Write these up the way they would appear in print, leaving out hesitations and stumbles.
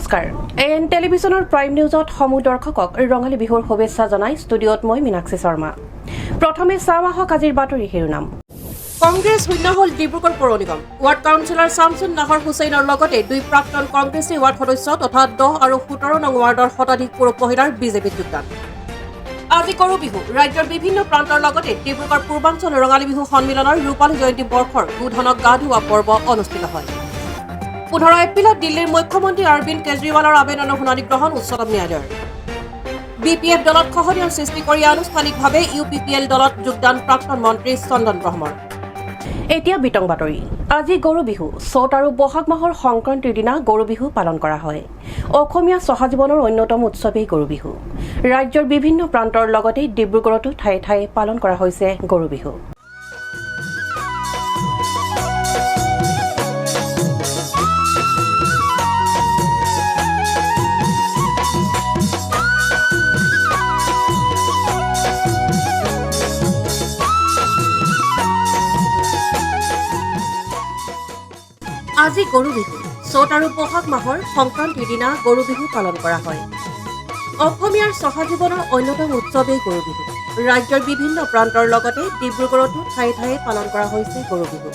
নমস্কাৰ এন টেলিভিছনৰ প্ৰাইম নিউজত সমূহ দৰ্শকক ৰঙালী বিহুৰ শুভেচ্ছা জনাই ষ্টুডিঅ'ত মই মীনাক্ষী শৰ্মা। প্ৰথমে চাওঁআহক আজিৰ বাতৰি শিৰোনাম। কংগ্ৰেছ শূন্য হ'ল ডিব্ৰুগড় পৌৰ নিগম। ৱাৰ্ড কাউন্সিলৰ শামছুন নাহৰ হুছেইনৰ লগতে দুই প্ৰাক্তন কংগ্ৰেছী ৱাৰ্ড সদস্য তথা 10 আৰু 17 নং ৱাৰ্ডৰ শতাধিক পুৰুষ মহিলাৰ বিজেপিত যোগদান। আজি গৰু বিহু ৰাজ্যৰ বিভিন্ন প্ৰান্তৰ লগতে ডিব্ৰুগড় পূৰ্বাঞ্চল ৰঙালী বিহু সন্মিলনৰ ৰূপালী জয়ন্তী বৰ্ষৰ গোধনক গা ধোৱা পৰ্ব অনুষ্ঠিত হয়। 15 এপ্ৰিলত দিল্লীৰ মুখ্যমন্ত্ৰী অৰবিন্দ কেজৰিৱালৰ আবেদনৰ শুনানি গ্ৰহণ উচ্চতম ন্যায়ালয়ৰ। বিপিএফ দলত খহনীয়াৰ সৃষ্টি কৰি আনুষ্ঠানিকভাৱে ইউপিপিএল দলত যোগদান প্ৰাক্তন মন্ত্ৰী চন্দন ব্ৰহ্মৰ। এতিয়া বিতং বাতৰি। আজি গৰু বিহু চ'ত আৰু বহাগ মাহৰ সংক্ৰান্তিৰ দিনা গৰু বিহু পালন কৰা হয়। অসমীয়া সহজীৱনৰ অন্যতম উৎসৱেই গৰু বিহু। ৰাজ্যৰ বিভিন্ন প্ৰান্তৰ লগতে ডিব্ৰুগড়তো ঠায়ে ঠায়ে পালন কৰা হৈছে গৰু বিহু। আজি গৰু বিহু চ'ত আৰু বহাগ মাহৰ সংক্ৰান্তিৰ দিনা গৰু বিহু পালন কৰা হয়। অসমীয়াৰ সহজীৱনৰ অন্যতম উৎসৱেই গৰু বিহু। ৰাজ্যৰ বিভিন্ন প্ৰান্তৰ লগতে ডিব্ৰুগড়তো ঠায়ে ঠায়ে পালন কৰা হৈছে গৰু বিহু।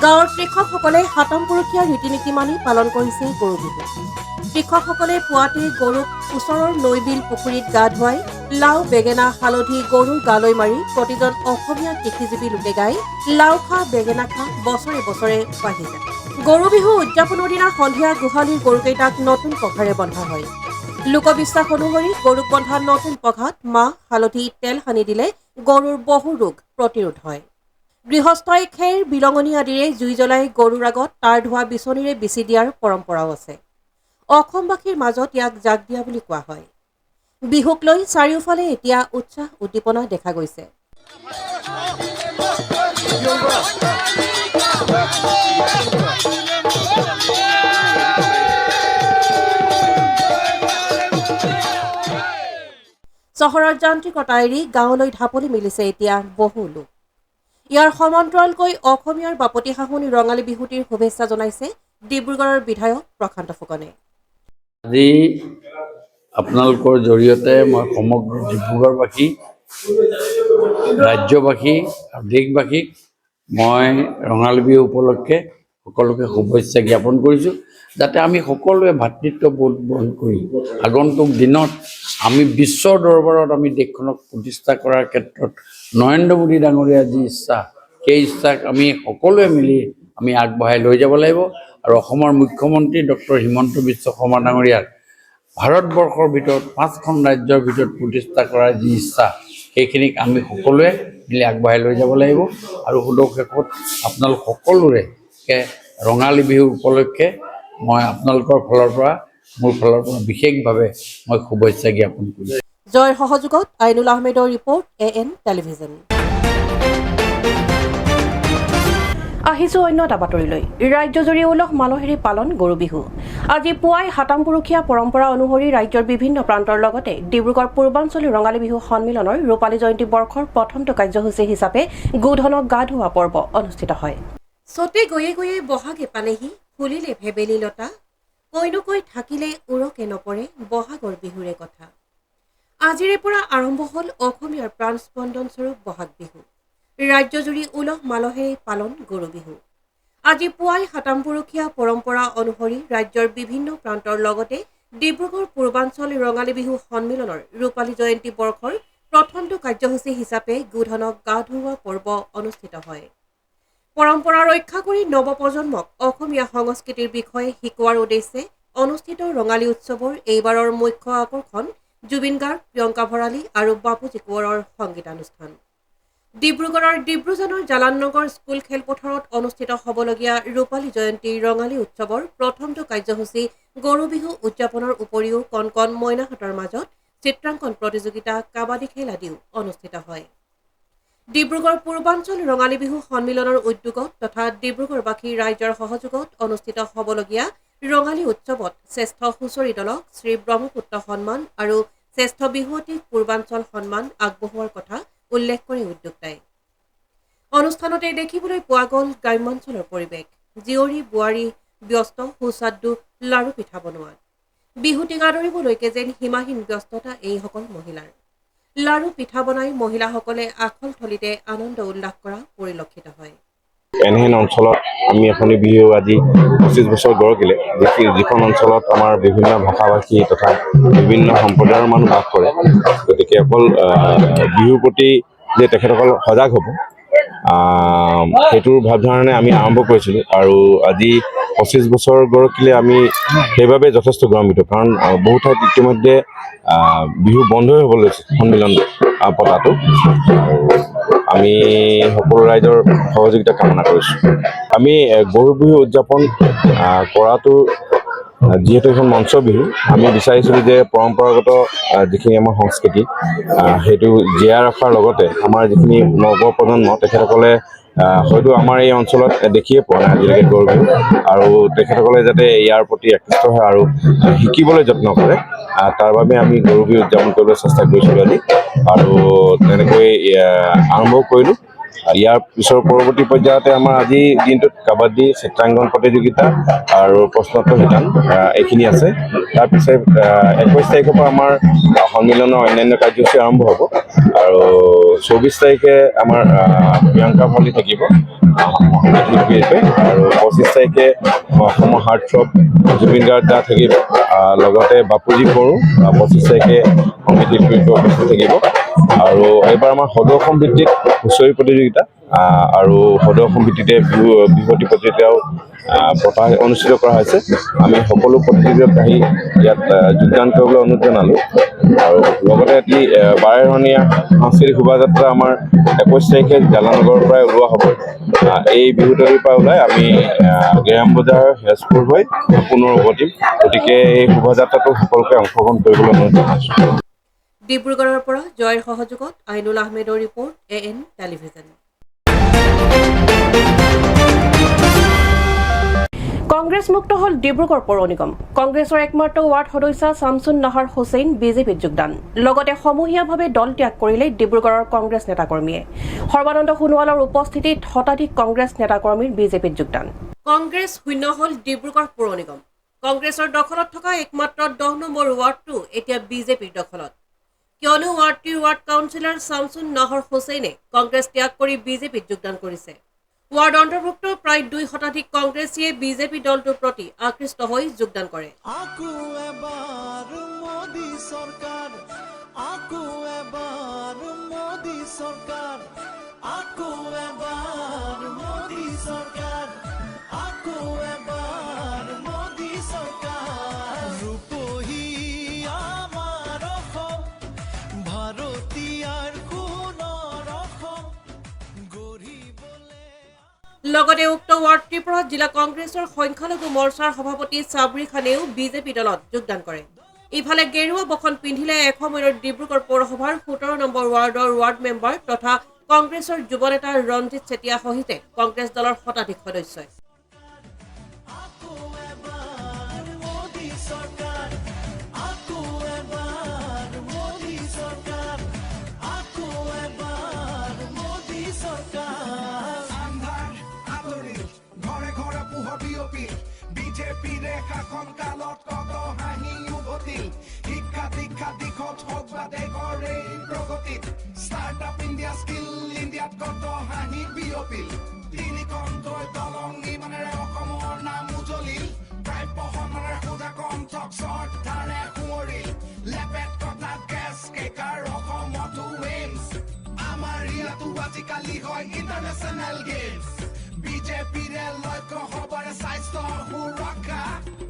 গাঁৱৰ কৃষকসকলে সাতম পুৰুষীয়া ৰীতি নীতি মানি পালন কৰিছে গৰু বিহু। কৃষকসকলে পুৱাতেই গৰুক ওচৰৰ নৈ বিল পুখুৰীত গা ধুৱাই লাও বেঙেনা হালধি গৰুৰ গালৈ মাৰি প্ৰতিজন অসমীয়া কৃষিজীৱী লোকে গাই লাও খা বেঙেনা খা বছৰে বছৰে বাঢ়ি যায়। গৰু বিহু উদযাপনৰ দিনা সন্ধিয়া গোহালিৰ গৰুকেইটাক নতুন পঘাৰে বন্ধা হয়। লোকবিশ্বাস অনুসৰি গৰুক বন্ধা নতুন পঘাত মাহ হালধি তেল সানি দিলে গৰুৰ বহু ৰোগ প্ৰতিৰোধ হয়। গৃহস্থই খেৰ বিলঙনি আদিৰে জুই জ্বলাই গৰুৰ আগত তাৰ ধোৱা বিচনীৰে বিচি দিয়াৰ পৰম্পৰাও আছে। অসমবাসীৰ মাজত ইয়াক জাক দিয়া বুলি কোৱা হয়। বিহুক লৈ চাৰিওফালে এতিয়া উৎসাহ উদ্দীপনা দেখা গৈছে। চহৰৰ যান্ত্ৰিকতা এৰি গাঁৱলৈ ঢাপলি মিলিছে এতিয়া বহু লোক। ইয়াৰ সমান্তৰালকৈ অসমীয়াৰ বাপতি সাহোন ৰঙালী বিহুটিৰ শুভেচ্ছা জনাইছে ডিব্ৰুগড়ৰ বিধায়ক প্ৰশান্ত ফুকনে। আজি আপোনালোকৰ জৰিয়তে মই সমগ্ৰ ডিব্ৰুগড়বাসী ৰাজ্যবাসী আৰু দেশবাসীক মই ৰঙালী বিহু উপলক্ষে সকলোকে শুভেচ্ছা জ্ঞাপন কৰিছোঁ, যাতে আমি সকলোৱে ভাতৃত্ববোধ বহন কৰি আগন্তুক দিনত আমি বিশ্বৰ দৰবাৰত আমি দেশখনক প্ৰতিষ্ঠা কৰাৰ ক্ষেত্ৰত নৰেন্দ্ৰ মোদী ডাঙৰীয়াৰ যি ইচ্ছা সেই ইচ্ছাক আমি সকলোৱে মিলি আমি আগবঢ়াই লৈ যাব লাগিব। আৰু অসমৰ মুখ্যমন্ত্ৰী ডক্টৰ হিমন্ত বিশ্ব শৰ্মা ডাঙৰীয়াৰ ভাৰতবৰ্ষৰ ভিতৰত 5খন ৰাজ্যৰ ভিতৰত প্ৰতিষ্ঠা কৰাৰ যি ইচ্ছা সেইখিনিক আমি সকলোৱে মিলি আগবঢ়াই লৈ যাব লাগিব। আৰু শেষত আপোনালোক সকলোৰে ৰঙালী বিহু উপলক্ষে মই আপোনালোকৰ ফালৰ পৰা মোৰ ফালৰ পৰা বিশেষভাৱে মই শুভেচ্ছা জ্ঞাপন কৰিছোঁ। জয়ৰ সহযোগত আইনুল আহমেদৰ ৰিপৰ্ট AN টেলিভিছন। আহিছো অন্য এটা বাতৰিলৈ। ৰাজ্যজুৰি উলহ মালহেৰে পালন গৰু বিহু। আজি পুৱাই সাতম পুৰুষীয়া পৰম্পৰা অনুসৰি ৰাজ্যৰ বিভিন্ন প্ৰান্তৰ লগতে ডিব্ৰুগড় পূৰ্বাঞ্চল ৰঙালী বিহু সন্মিলনৰ ৰূপালী জয়ন্তী বৰ্ষৰ প্ৰথমটো কাৰ্যসূচী হিচাপে গোধনক গা ধোৱা পৰ্ব অনুষ্ঠিত হয়। চতে গৈয়ে গৈয়ে বহাগে পালেহি ফুলিলে ভেবেলি লতা কৈনোকৈ থাকিলে উৰকে নপৰে বহাগৰ বিহুৰে কথা। আজিৰে পৰা আৰম্ভ হ'ল অসমীয়াৰ প্ৰাণ স্পন্দনস্বৰূপ বহাগ বিহু। ৰাজ্যজুৰি উলহ মালহেৰে পালন গৰু বিহু। আজি পুৱাই সাতম পুৰুষীয়া পৰম্পৰা অনুসৰি ৰাজ্যৰ বিভিন্ন প্ৰান্তৰ লগতে ডিব্ৰুগড় পূৰ্বাঞ্চল ৰঙালী বিহু সন্মিলনৰ ৰূপালী জয়ন্তী বৰ্ষৰ প্ৰথমটো কাৰ্যসূচী হিচাপে গোধনক গা ধোৱা পৰ্ব অনুষ্ঠিত হয়। পৰম্পৰা ৰক্ষা কৰি নৱপ্ৰজন্মক অসমীয়া সংস্কৃতিৰ বিষয়ে শিকোৱাৰ উদ্দেশ্যে অনুষ্ঠিত ৰঙালী উৎসৱৰ এইবাৰৰ মুখ্য আকৰ্ষণ জুবিন গাৰ্গ, প্ৰিয়ংকা ভৰালী আৰু বাপুজী কোঁৱৰৰ সংগীতানুষ্ঠান। ডিব্ৰুগড়ৰ ডিব্ৰুজানৰ জালাননগৰ স্কুল খেলপথাৰত অনুষ্ঠিত হ'বলগীয়া ৰূপালী জয়ন্তী ৰঙালী উৎসৱৰ প্ৰথমটো কাৰ্যসূচী গৰু বিহু উদযাপনৰ উপৰিও কণ কণ মইনাহঁতৰ মাজত চিত্ৰাংকন প্ৰতিযোগিতা, কাবাডী খেল আদিও অনুষ্ঠিত হয়। ডিব্ৰুগড় পূৰ্বাঞ্চল ৰঙালী বিহু সন্মিলনৰ উদ্যোগত তথা ডিব্ৰুগড়বাসী ৰাইজৰ সহযোগত অনুষ্ঠিত হ'বলগীয়া ৰঙালী উৎসৱত শ্ৰেষ্ঠ হুঁচৰি দলক শ্ৰী ব্ৰহ্মপুত্ৰ সন্মান আৰু শ্ৰেষ্ঠ বিহুৱতীক পূৰ্বাঞ্চল সন্মান আগবঢ়োৱাৰ কথা উল্লেখ কৰি উদ্যোক্তাই। অনুষ্ঠানতে দেখিবলৈ পোৱা গ'ল গ্ৰাম্যাঞ্চলৰ পৰিৱেশ, জীয়ৰী বোৱাৰী ব্যস্ত সুস্বাদু লাড়ু পিঠা বনোৱাত। বিহু টিকা ধৰিবলৈকে যেন সীমাহীন ব্যস্ততা এইসকল মহিলাৰ। লাৰু পিঠা বনাই মহিলাসকলে আখল থলীতে আনন্দ উল্লাস কৰা পৰিলক্ষিত হয়। এনেহেন অঞ্চলত আমি এখনি বিহু আজি 25 বছৰ গঢ়কিলে যিখন অঞ্চলত আমাৰ বিভিন্ন ভাষা-ভাষী তথা বিভিন্ন সম্প্ৰদায়ৰ মানুহ বাস কৰে, গতিকে অকল বিহুৰ প্ৰতি যে তেখেতসকল সজাগ হ'ব সেইটোৰ ভাৱধাৰণে আমি আৰম্ভ কৰিছিলোঁ আৰু আজি 25 বছৰ গঢ়কিলে আমি সেইবাবে যথেষ্ট গৌৰৱান্বিত, কাৰণ বহু ঠাইত ইতিমধ্যে বিহু বন্ধই হ'ব লৈছে সন্মিলন পতাটো। আমি সকলো ৰাইজৰ সহযোগিতা কামনা কৰিছোঁ। আমি গৰু বিহু উদযাপন কৰাটো যিহেতু এখন মঞ্চ বিহু, আমি বিচাৰিছিলোঁ যে পৰম্পৰাগত যিখিনি আমাৰ সংস্কৃতি সেইটো জীয়াই ৰখাৰ লগতে আমাৰ যিখিনি নৱপ্ৰজন্ম তেখেতসকলে হয়তো আমাৰ এই অঞ্চলত দেখিয়ে পোৱা নাই আজিলৈকে গৰু বিহু, আৰু তেখেতসকলে যাতে ইয়াৰ প্ৰতি আকৃষ্ট হয় আৰু শিকিবলৈ যত্ন কৰে, তাৰ বাবে আমি গৰু বিহু উদযাপন কৰিবলৈ চেষ্টা কৰিছিলোঁ আজি, আৰু তেনেকৈ আৰম্ভ কৰিলোঁ। ইয়াৰ পিছৰ পৰৱৰ্তী পৰ্যায়তে আমাৰ আজি দিনটোত কাবাডী, চিত্ৰাংকন প্ৰতিযোগিতা আৰু প্ৰশ্নোত্তৰ শিতান এইখিনি আছে। তাৰপিছত 21 তাৰিখৰ পৰা আমাৰ সন্মিলনৰ অন্যান্য কাৰ্যসূচী আৰম্ভ হ'ব, আৰু 24 তাৰিখে আমাৰ প্ৰিয়ংকা ভলী থাকিব শিল্পীৰূপে, আৰু 25 তাৰিখে অসমৰ হাৰ্টথ্ৰব জুবিন গাৰ্গ দা থাকিব, লগতে বাপুজি বড়ো 25 তাৰিখে সংগীত শিল্পীৰূপে উপস্থিত থাকিব, আৰু এইবাৰ আমাৰ সদৌ অসম ভিত্তিক হুঁচৰি প্ৰতিযোগিতা আৰু সদৌ অসম ভিত্তিতে বিহুৱতী প্ৰতিযোগিতাও অনুষ্ঠিত কৰা হৈছে। আমি সকলো প্ৰতিযোগিতাত আহি ইয়াত যোগদান কৰিবলৈ অনুৰোধ জনালোঁ, আৰু লগতে এটি বাৰেৰহণীয়া সাংস্কৃতিক শোভাযাত্ৰা আমাৰ 21 তাৰিখে জালানগৰৰ পৰাই ওলোৱা হ'ব। এই বিহুতলীৰ পৰা ওলাই আমি গেৰাম বজাৰ হেজপুৰ হৈ পুনৰ উভতিম, গতিকে এই শোভাযাত্ৰাটো সকলোকে অংশগ্ৰহণ কৰিবলৈ অনুৰোধ জনাইছোঁ। ডিব্ৰুগড়ৰ পৰা জয়ৰ সহযোগত আইনুল আহমেদৰ ৰিপৰ্ট, AN টেলিভিজন। কংগ্ৰেছ মুক্ত হ'ল ডিব্ৰুগড় পৌৰ নিগম। কংগ্ৰেছৰ একমাত্ৰ ৱাৰ্ড সদস্য শামছুন নাহাৰ হুছেইন বিজেপিত যোগদান, লগতে সমূহীয়াভাৱে দল ত্যাগ কৰিলে ডিব্ৰুগড়ৰ কংগ্ৰেছ নেতাকৰ্মীয়ে। সৰ্বানন্দ সোণোৱালৰ উপস্থিতিত শতাধিক কংগ্ৰেছ নেতাকৰ্মীৰ বিজেপিত যোগদান। কংগ্ৰেছ শূন্য হ'ল ডিব্ৰুগড় পৌৰ নিগম। কংগ্ৰেছৰ দখলত থকা একমাত্ৰ 10 নম্বৰ ৱাৰ্ডটো এতিয়া বিজেপিৰ দখলত, কিয়নো ৱাৰ্ডটিৰ ৱাৰ্ড কাউন্সিলৰ শামছুন নাহৰ হুছেইনে কংগ্ৰেছ ত্যাগ কৰি বিজেপিত যোগদান কৰিছে। ৱাৰ্ড অন্তৰ্ভুক্ত প্ৰায় 2 শতাধিক কংগ্ৰেছীয়ে বিজেপি দলটোৰ প্ৰতি আকৃষ্ট হৈ যোগদান কৰে। লগতে উক্ত ৱাৰ্ডটিৰ পৰা জিলা কংগ্ৰেছৰ সংখ্যালঘু মৰ্চাৰ সভাপতি চাবৰি খানেও বিজেপি দলত যোগদান কৰে। ইফালে গেৰুৱা বসন পিন্ধিলে এসময়ৰ ডিব্ৰুগড় পৌৰসভাৰ 17 নম্বৰ ৱাৰ্ডৰ ৱাৰ্ড মেম্বাৰ তথা কংগ্ৰেছৰ যুৱ নেতা ৰঞ্জিত চেতিয়া সহিতে কংগ্ৰেছ দলৰ শতাধিক সদস্যই। ইন্টাৰনেশ্যনেল গেমছ বিজেপিৰে লক্ষ্য সবৰে স্বাস্থ্য সুৰক্ষা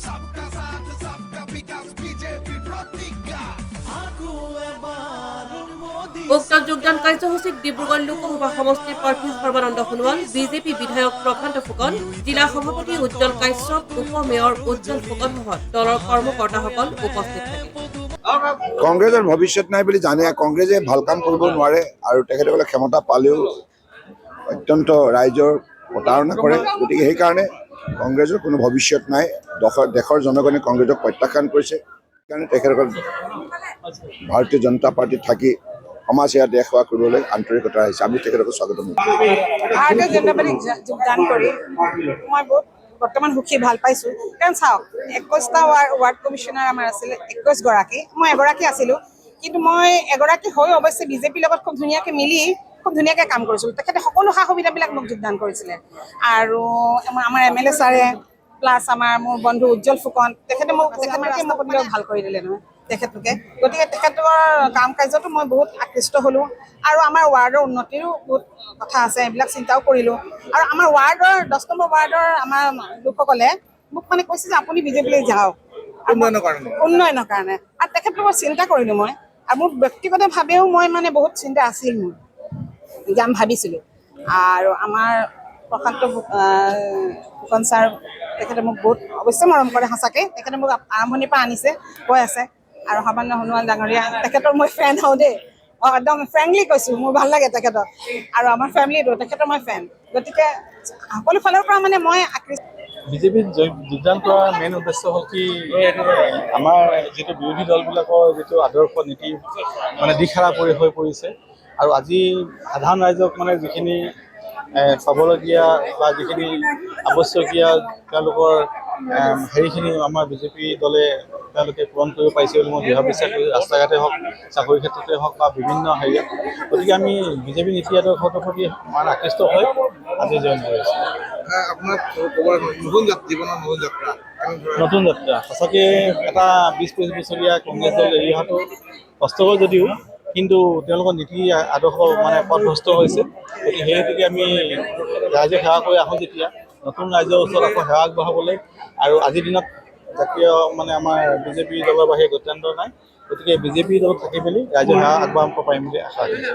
সবকা সাথ সবকা বিকাশ বিজেপিৰ প্ৰতিজ্ঞা। উক্ত যোগদান কাৰ্যসূচীত ডিব্ৰুগড় লোকসভা সমষ্টিৰ প্ৰাৰ্থী সৰ্বানন্দ সোণোৱাল, বিজেপি বিধায়ক প্ৰশান্ত ফুকন, জিলা সভাপতি উজ্জ্বল কাশ্যপ, উপ মেয়ৰ উজ্জ্বল ফুকনসহ দলৰ কৰ্মকৰ্তাসকল উপস্থিত থাকে। কংগ্ৰেছৰ ভৱিষ্যত নাই বুলি জানে, কংগ্ৰেছে ভাল কাম কৰিব নোৱাৰে আৰু তেখেতসকলে ক্ষমতা পালেও অত্যন্ত ৰাইজৰ প্ৰতাৰণা কৰে, গতিকে সেইকাৰণে কংগ্ৰেছৰ কোনো ভৱিষ্যত নাই। দেশৰ জনগণে কংগ্ৰেছক প্ৰত্যাখ্যান কৰিছে, সেইকাৰণে তেখেতসকল ভাৰতীয় জনতা পাৰ্টিত থাকি সমাজ সেৱা দেশ সেৱা কৰিবলৈ আন্তৰিকতা আহিছে। আমি তেখেতসকলক স্বাগতম জনাইছোঁ। ভাৰতীয় জনতা পাৰ্টিক যোগদান কৰি মই বহুত বৰ্তমান সুখী ভাল পাইছোঁ কাৰণ চাওক 21টা ৱাৰ্ড কমিশ্যনাৰ আমাৰ আছিলে 21 গৰাকী মই এগৰাকী আছিলোঁ কিন্তু মই এগৰাকী হৈ অৱশ্যে বিজেপিৰ লগত খুব ধুনীয়াকৈ মিলি খুব ধুনীয়াকৈ কাম কৰিছিলোঁ তেখেতে সকলো সা সুবিধাবিলাক মোক যোগদান কৰিছিলে আৰু আমাৰ MLA ছাৰে প্লাছ মোৰ বন্ধু উজ্জ্বল ফুকন তেখেতে মোক ভাল কৰি দিলে নহয় তেখেতলোকে গতিকে তেখেতৰ কাম কাৰ্যতো মই বহুত আকৃষ্ট হ'লোঁ আৰু আমাৰ ৱাৰ্ডৰ উন্নতিৰো বহুত কথা আছে এইবিলাক চিন্তাও কৰিলোঁ আৰু আমাৰ ৱাৰ্ডৰ 10 নম্বৰ ৱাৰ্ডৰ আমাৰ লোকসকলে মোক মানে কৈছে যে আপুনি বিজেপিলৈ যাওক উন্নয়নৰ কাৰণে আৰু তেখেতলোকৰ চিন্তা কৰিলোঁ মই আৰু মোৰ ব্যক্তিগতভাৱেও মই মানে বহুত চিন্তা আছিল মোৰ যাম ভাবিছিলোঁ আৰু আমাৰ প্ৰশান্ত ফুকন ছাৰ তেখেতে মোক বহুত অৱশ্যে মৰম কৰে সঁচাকৈ তেখেতে মোক আৰম্ভণিৰ পৰা আনিছে কৈ আছে আৰু সৰ্বানন্দ সোণোৱাল ডাঙৰীয়া তেখেতৰ মই ফ্ৰেণ্ড হওঁ দেই একদম ফ্ৰেংকলি কৈছোঁ মোৰ ভাল লাগে তেখেতক আৰু আমাৰ ফেমিলিটো তেখেতৰ মই ফ্ৰেণ্ড গতিকে সকলো ফালৰ পৰা মানে মই আকৃষ্ট বিজেপিত যোগদান কৰাৰ মেইন উদ্দেশ্য হ'ল কি আমাৰ যিটো বিৰোধী দলবিলাকৰ যিটো আদৰ্শ নীতি মানে দিশহাৰা হৈ পৰিছে আৰু আজি সাধাৰণ ৰাইজক মানে যিখিনি চাবলগীয়া বা যিখিনি আৱশ্যকীয় তেওঁলোকৰ হেৰিখিনি আমাৰ বিজেপি দলে তেওঁলোকে পূৰণ কৰিব পাৰিছে বুলি মই দৃঢ় বিশ্বাস কৰোঁ ৰাস্তা ঘাটে হওক চাকৰি ক্ষেত্ৰতে হওক বা বিভিন্ন হেৰিয়াত গতিকে আমি বিজেপি নীতি আদৰ্শৰ প্ৰতি মানে আকৃষ্ট হৈ আজি জইন কৰিছোঁ নতুন যাত্ৰা সঁচাকৈ এটা 20-25 বছৰীয়া কংগ্ৰেছ দল এৰি অহাটো কষ্টকৰ যদিও কিন্তু তেওঁলোকৰ নীতি আদৰ্শ মানে পথভ্ৰষ্ট হৈছে গতিকে সেই হেতুকে আমি ৰাইজক সেৱা কৰি আহোঁ যেতিয়া নতুন ৰাইজৰ ওচৰত আকৌ সেৱা আগবঢ়াবলৈ আৰু আজিৰ দিনত জাতীয় মানে আমাৰ বিজেপি দলৰ বাহিৰে গত্যন্তৰ নাই গতিকে বিজেপি দলত থাকি মেলি ৰাইজৰ সেৱা আগবঢ়াব পাৰিম বুলি আশা কৰিছোঁ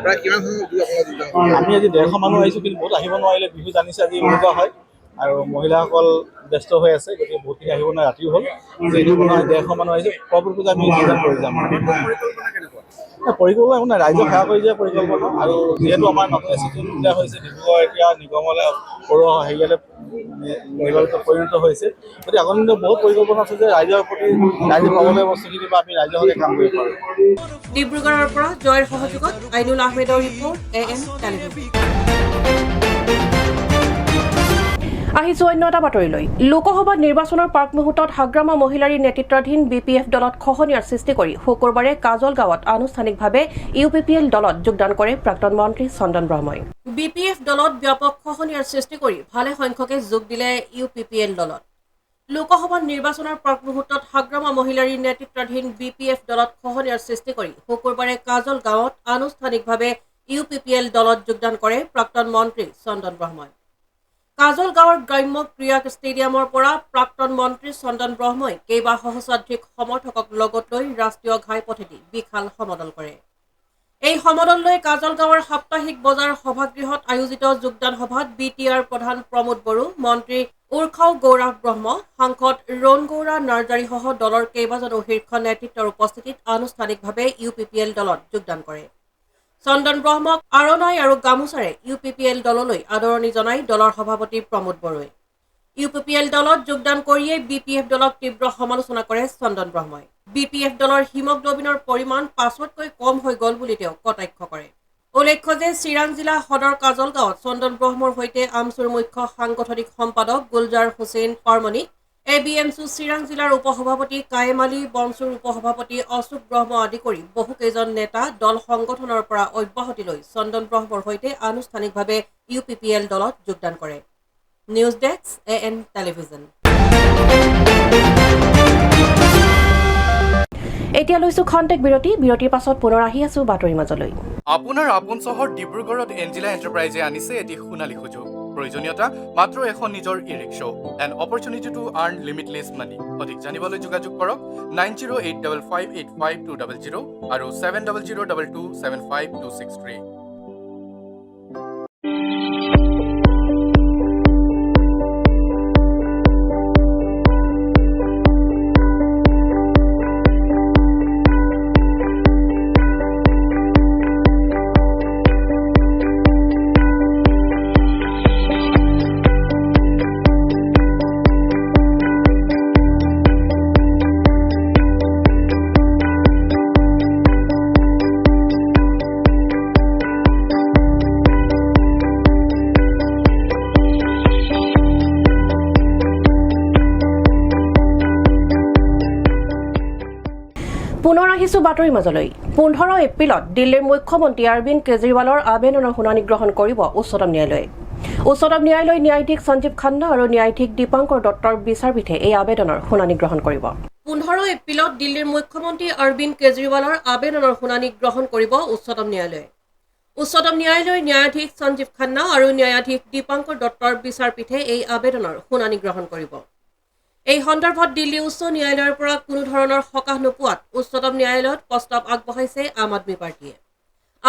আমি আজি 150 মানুহ আহিছোঁ কিন্তু বহুত আহিব নোৱাৰিলে বিহু জানিছে আজি এনেকুৱা হয় আৰু মহিলাসকল ব্যস্ত হৈ আছে গতিকে বহুতখিনি আহিব নোৱাৰে ৰাতিও হ'ল যিহেতু 150 মানুহ আহিছে পৰৱৰ্তীতে আমি যোগদান কৰি যাম পৰিকল্পনা একো নাই ৰাইজক সেৱা কৰি যোৱা পৰিকল্পনা আৰু যিহেতু আমাৰ নতুন চিটি সুবিধা হৈছে ডিব্ৰুগড় এতিয়া নিগমলৈ পৌৰ হেৰিয়ালৈ নিগমত পৰিণত হৈছে গতিকে আগন্তুক দিনত বহুত পৰিকল্পনা আছে যে ৰাইজৰ প্ৰতি ৰাইজে পাবলৈ বস্তুখিনি বা আমি ৰাইজৰ সৈতে কাম কৰিব পাৰোঁ ডিব্ৰুগড়ৰ পৰা জয়ৰ সহযোগত আইনুল আহমেদৰ ৰিপৰ্ট AM টেলিভিজন আহিছো অন্য এটা বাতৰিলৈ লোকসভা নিৰ্বাচনৰ প্ৰাক মুহূৰ্তত হাগ্ৰামা মহিলাৰী নেতৃত্বাধীন BPF দলত খহনীয়াৰ সৃষ্টি কৰি শুকুৰবাৰে কাজল গাঁৱত আনুষ্ঠানিকভাৱে UPPL দলত যোগদান কৰে প্ৰাক্তন মন্ত্ৰী চন্দন ব্ৰহ্মই BPF দলত ব্যাপক খহনীয়াৰ সৃষ্টি কৰি ভালে সংখ্যকে যোগ দিলে UPPL দলত লোকসভা নিৰ্বাচনৰ প্ৰাক মুহূৰ্তত হাগ্ৰামা মহিলাৰী নেতৃত্বাধীন BPF দলত খহনীয়াৰ সৃষ্টি কৰি শুকুৰবাৰে কাজল গাঁৱত আনুষ্ঠানিকভাৱে UPPL দলত যোগদান কৰে প্ৰাক্তন মন্ত্ৰী চন্দন ব্ৰহ্মই কাজল গাঁৱৰ গ্ৰাম্য ক্ৰীড়া ষ্টেডিয়ামৰ পৰা প্ৰাক্তন মন্ত্ৰী চন্দন ব্ৰহ্মই কেইবা সহস্ৰাধিক সমৰ্থকক লগত লৈ ৰাষ্ট্ৰীয় ঘাইপথেদি বিশাল সমদল কৰে এই সমদল লৈ কাজল গাঁৱৰ সাপ্তাহিক বজাৰ সভাগৃহত আয়োজিত যোগদান সভাত BTR প্ৰধান প্ৰমোদ বড়ো মন্ত্ৰী উৰ্খাও গৌৰৱ ব্ৰহ্ম সাংসদ ৰোণ গৌৰা নাৰ্জাৰীসহ দলৰ কেইবাজনো শীৰ্ষ নেতৃত্বৰ উপস্থিতিত আনুষ্ঠানিকভাৱে UPPL দলত যোগদান কৰে চন্দন ব্ৰহ্মক আৰণাই আৰু গামোচাৰে UPPL দললৈ আদৰণি জনাই দলৰ সভাপতি প্ৰমোদ বড়োই UPPL দলত যোগদান কৰিয়েই BPF দলক তীব্ৰ সমালোচনা কৰে চন্দন ব্ৰহ্মই BPF দলৰ হিমগ্লবিনৰ পৰিমাণ 5তকৈ কম হৈ গল বুলি তেওঁ কটাক্ষ কৰে উল্লেখ্য যে চিৰাং জিলা সদৰ কাজল গাঁৱত চন্দন ব্ৰহ্মৰ সৈতে আমচুৰ মুখ্য সাংগঠনিক সম্পাদক গুলজাৰ হুছেইন পাৰমণি ABMCU চিৰাং জিলাৰ উপসভাপতি কায়েম আলী বনচুৰ উপসভাপতি অশোক ব্ৰহ্ম আদি কৰি বহুকেইজন নেতা দল সংগঠনৰ পৰা অব্যাহতি লৈ চন্দন ব্ৰহ্মৰ সৈতে আনুষ্ঠানিকভাৱে UPPL দলত যোগদান কৰে নিউজ ডেস্ক AM টেলিভিজন এতিয়া লৈছো খন্তেক বিৰতিৰ পাছত পুনৰ আহি আছো বাতৰিৰ মাজলৈ আপোনাৰ আপোন চহৰ ডিব্ৰুগড়ত এঞ্জেলা এণ্টাৰপ্ৰাইজে আনিছে এটি সোণালী সুযোগ প্ৰয়োজনীয়তা মাত্ৰ এখন নিজৰ e-rickshaw and opportunity to earn limitless money অধিক জানিবলৈ যোগাযোগ কৰক 9085585200 আৰু 7002275263 পুনৰ আহিছো বাতৰিৰ মাজলৈ 15 এপ্ৰিলত দিল্লীৰ মুখ্যমন্ত্ৰী অৰবিন্দ কেজৰিৱালৰ আবেদনৰ শুনানি গ্ৰহণ কৰিব উচ্চতম ন্যায়ালয়ে। উচ্চতম ন্যায়ালয়ৰ ন্যায়াধীশ সঞ্জীৱ খান্না আৰু ন্যায়াধীশ দীপাংকৰ দত্তৰ বিচাৰপীঠে এই আবেদনৰ শুনানি গ্ৰহণ কৰিব। 15 এপ্ৰিলত দিল্লীৰ মুখ্যমন্ত্ৰী অৰবিন্দ কেজৰিৱালৰ আবেদনৰ শুনানি গ্ৰহণ কৰিব উচ্চতম ন্যায়ালয়ে। উচ্চতম ন্যায়ালয়ৰ ন্যায়াধীশ সঞ্জীৱ খান্না আৰু ন্যায়াধীশ দীপাংকৰ দত্তৰ বিচাৰপীঠে এই আবেদনৰ শুনানি গ্ৰহণ কৰিব। এই সন্দৰ্ভত দিল্লী উচ্চ ন্যায়ালয়ৰ পৰা কোনো ধৰণৰ সকাহ নোপোৱাত উচ্চতম ন্যায়ালয়ত প্ৰস্তাৱ আগবঢ়াইছে আম আদমী পাৰ্টীয়ে।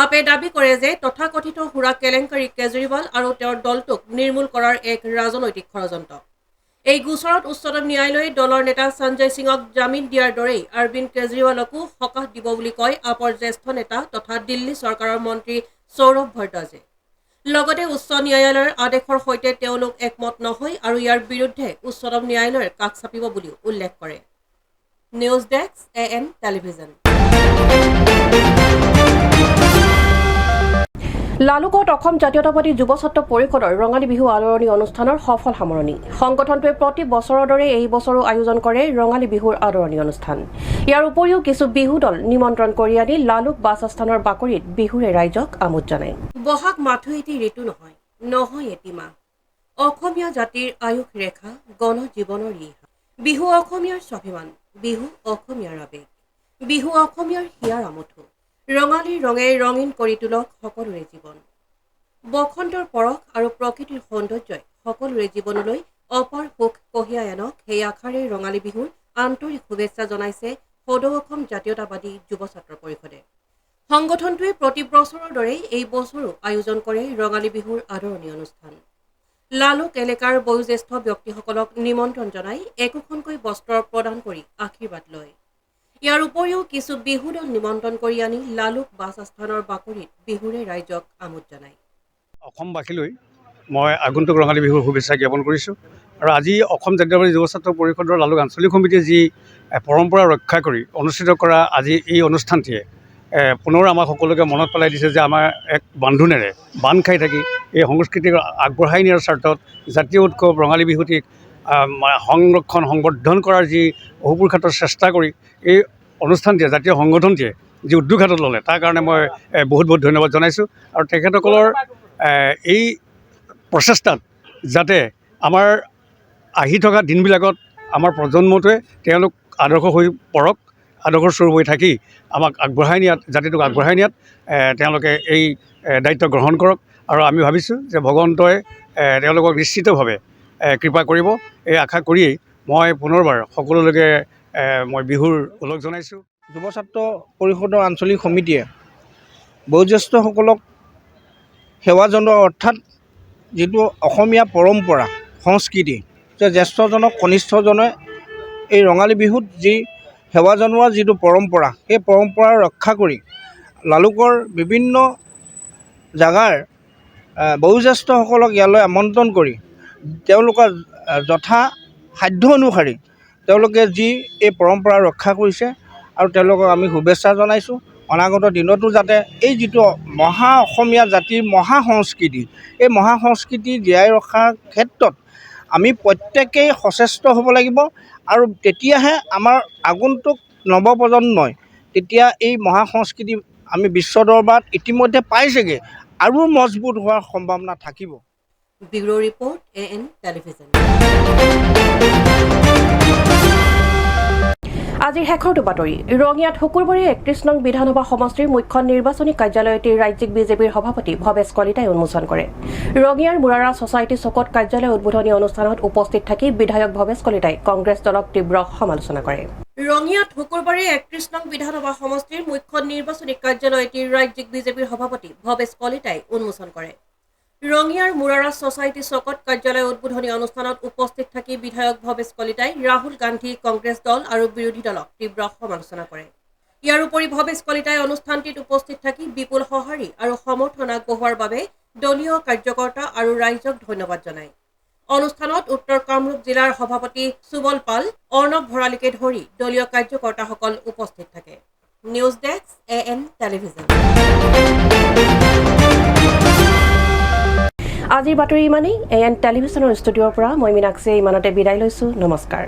আপে দাবী কৰে যে তথাকথিত সুৰা কেলেংকাৰী কেজৰিৱাল আৰু তেওঁৰ দলটোক নিৰ্মূল কৰাৰ এক ৰাজনৈতিক ষড়যন্ত্ৰ। এই গোচৰত উচ্চতম ন্যায়ালয়ে দলৰ নেতা সঞ্জয় সিঙক জামিন দিয়াৰ দৰেই অৰবিন্দ কেজৰিৱালকো সকাহ দিব বুলি কয় আপৰ জ্যেষ্ঠ নেতা তথা দিল্লী চৰকাৰৰ মন্ত্ৰী সৌৰভ ভৰদ্বাজে। লগতে উচ্চ ন্যায়ালয়ৰ আদেশৰ সৈতে তেওঁলোক একমত নহয় আৰু ইয়াৰ বিৰুদ্ধে উচ্চতম ন্যায়ালয়ৰ কাষ চাপিব বুলিও উল্লেখ কৰে। News desk AN television. লালুকত অসম জাতীয়তাবাদী যুৱ ছাত্ৰ পৰিষদৰ ৰঙালী বিহু আদৰণি অনুষ্ঠানৰ সফল সামৰণি। সংগঠনটোৱে প্ৰতি বছৰৰ দৰে এই বছৰো আয়োজন কৰে ৰঙালী বিহুৰ আদৰণি অনুষ্ঠান। ইয়াৰ উপৰিও কিছু বিহু দল নিমন্ত্ৰণ কৰি আনি লালুক বাছ আস্থানৰ বাকৰিত বিহুৰে ৰাইজক আমোদ জনায়। বহাগ মাথো এটি ঋতু নহয়, নহয় এটি মাহ। অসমীয়া জাতিৰ আয়ুস ৰেখা, গণ জীৱনৰ ৰিহা। বিহু অসমীয়াৰ স্বাভিমান, বিহু অসমীয়াৰ আৱেগ, বিহু অসমীয়াৰ হিয়াৰ আমঠু। ৰঙালীৰ ৰঙে ৰঙীন কৰি তোলক সকলোৰে জীৱন। বসন্তৰ পৰশ আৰু প্ৰকৃতিৰ সৌন্দৰ্যই সকলোৰে জীৱনলৈ অপাৰ সুখ কঢ়িয়াই আনক সেই আশাৰে ৰঙালী বিহুৰ আন্তৰিক শুভেচ্ছা জনাইছে সদৌ অসম জাতীয়তাবাদী যুৱ ছাত্ৰ পৰিষদে। সংগঠনটোৱে প্ৰতি বছৰৰ দৰেই এই বছৰো আয়োজন কৰে ৰঙালী বিহুৰ আদৰণি অনুষ্ঠান। লালুক এলেকাৰ বয়োজ্যেষ্ঠ ব্যক্তিসকলক নিমন্ত্ৰণ জনাই একোখনকৈ বস্ত্ৰ প্ৰদান কৰি আশীৰ্বাদ লয়। ইয়াৰ উপৰিও কিছু বিহু দল নিমন্ত্ৰণ কৰি আনি লালুক বাছ আস্থানৰ বাকৰিত বিহুৰে ৰাইজক আমোদ জনায়। অসমবাসীলৈ মই আগন্তুক ৰঙালী বিহুৰ শুভেচ্ছা জ্ঞাপন কৰিছোঁ। আৰু আজি অসম জাতীয়তাবাদী যুৱ ছাত্ৰ পৰিষদৰ লালুক আঞ্চলিক সমিতিয়ে যি পৰম্পৰা ৰক্ষা কৰি অনুষ্ঠিত কৰা আজি এই অনুষ্ঠানটিয়ে পুনৰ আমাক সকলোকে মনত পেলাই দিছে যে আমাৰ এক বান্ধোনেৰে বান্ধ খাই থাকি এই সংস্কৃতিক আগবঢ়াই নিয়াৰ স্বাৰ্থত জাতীয় উৎসৱ ৰঙালী বিহুটিক সংৰক্ষণ সংবৰ্ধন কৰাৰ যি অহোপুৰুষাৰ্থ চেষ্টা কৰি এই অনুষ্ঠানটিয়ে জাতীয় সংগঠনটিয়ে যি উদ্যোগ হাতত ল'লে তাৰ কাৰণে মই বহুত বহুত ধন্যবাদ জনাইছোঁ। আৰু তেখেতসকলৰ এই প্ৰচেষ্টাত যাতে আমাৰ আহি থকা দিনবিলাকত আমাৰ প্ৰজন্মটোৱে তেওঁলোক আদৰ্শ হৈ পৰক, আদৰ্শৰ স্বৰূপ হৈ থাকি আমাক আগবঢ়াই নিয়াত জাতিটোক আগবঢ়াই নিয়াত তেওঁলোকে এই দায়িত্ব গ্ৰহণ কৰক। আৰু আমি ভাবিছোঁ যে ভগৱন্তই তেওঁলোকক নিশ্চিতভাৱে কৃপা কৰিব। এই আশা কৰিয়েই মই পুনৰবাৰ সকলোলৈকে মই বিহুৰ ওলগ জনাইছোঁ। যুৱ ছাত্ৰ পৰিষদৰ আঞ্চলিক সমিতিয়ে বয়োজ্যেষ্ঠসকলক সেৱা জনোৱা অৰ্থাৎ যিটো অসমীয়া পৰম্পৰা সংস্কৃতি যে জ্যেষ্ঠজনক কনিষ্ঠজনে এই ৰঙালী বিহুত যি সেৱা জনোৱাৰ যিটো পৰম্পৰা সেই পৰম্পৰা ৰক্ষা কৰি লালুকৰ বিভিন্ন জাগাৰ বয়োজ্যেষ্ঠসকলক ইয়ালৈ আমন্ত্ৰণ কৰি তেওঁলোকৰ যথা সাধ্য অনুসাৰি তেওঁলোকে যি এই পৰম্পৰা ৰক্ষা কৰিছে আৰু তেওঁলোকক আমি শুভেচ্ছা জনাইছোঁ। অনাগত দিনতো যাতে এই যিটো মহা অসমীয়া জাতিৰ মহা সংস্কৃতি এই মহা সংস্কৃতি জীয়াই ৰখাৰ ক্ষেত্ৰত আমি প্ৰত্যেকেই সচেষ্ট হ'ব লাগিব। আৰু তেতিয়াহে আমাৰ আগন্তুক নৱপ্ৰজন্মই তেতিয়া এই মহা সংস্কৃতি আমি বিশ্ব দৰবাৰত ইতিমধ্যে পাইছেগৈ আৰু মজবুত হোৱাৰ সম্ভাৱনা থাকিব। Bureau report AN television. আজিৰ শেষৰটো বাতৰি। ৰঙিয়াত শুকুৰবাৰে 31 নং বিধানসভা সমষ্টিৰ মুখ্য নিৰ্বাচনী কাৰ্যালয়টি ৰাজ্যিক বিজেপিৰ সভাপতি ভৱেশ কলিতাই উন্মোচন কৰে। ৰঙিয়াৰ মুৰাৰা ছচাইটি চকত কাৰ্যালয় উদ্বোধনী অনুষ্ঠানত উপস্থিত থাকি বিধায়ক ভৱেশ কলিতাই কংগ্ৰেছ দলক তীব্ৰ সমালোচনা কৰে। ৰঙিয়াত শুকুৰবাৰে 31 নং বিধানসভা সমষ্টিৰ মুখ্য নিৰ্বাচনী কাৰ্যালয়টি ৰাজ্যিক বিজেপিৰ সভাপতি ভৱেশ কলিতাই উন্মোচন কৰে। ৰঙিয়াৰ মুৰাৰা ছচাইটি চকত কাৰ্যালয় উদ্বোধনী অনুষ্ঠানত উপস্থিত থাকি বিধায়ক ভৱেশ কলিতাই ৰাহুল গান্ধী, কংগ্ৰেছ দল আৰু বিৰোধী দলক তীব্ৰ সমালোচনা কৰে। ইয়াৰ উপৰি ভৱেশ কলিতাই অনুষ্ঠানটিত উপস্থিত থাকি বিপুল সঁহাৰি আৰু সমৰ্থন আগবঢ়োৱাৰ বাবে দলীয় কাৰ্যকৰ্তা আৰু ৰাইজক ধন্যবাদ জনায়। অনুষ্ঠানত উত্তৰ কামৰূপ জিলাৰ সভাপতি সুবল পাল, অৰ্ণৱ ভৰালীকে ধৰি দলীয় কাৰ্যকৰ্তাসকল উপস্থিত থাকে। News desk AN television. আজিৰ বাতৰি ইমানেই। AN টেলিভিছনৰ ষ্টুডিঅ'ৰ পৰা মই মীনাক্ষীয়ে ইমানতে বিদায় লৈছোঁ। নমস্কাৰ।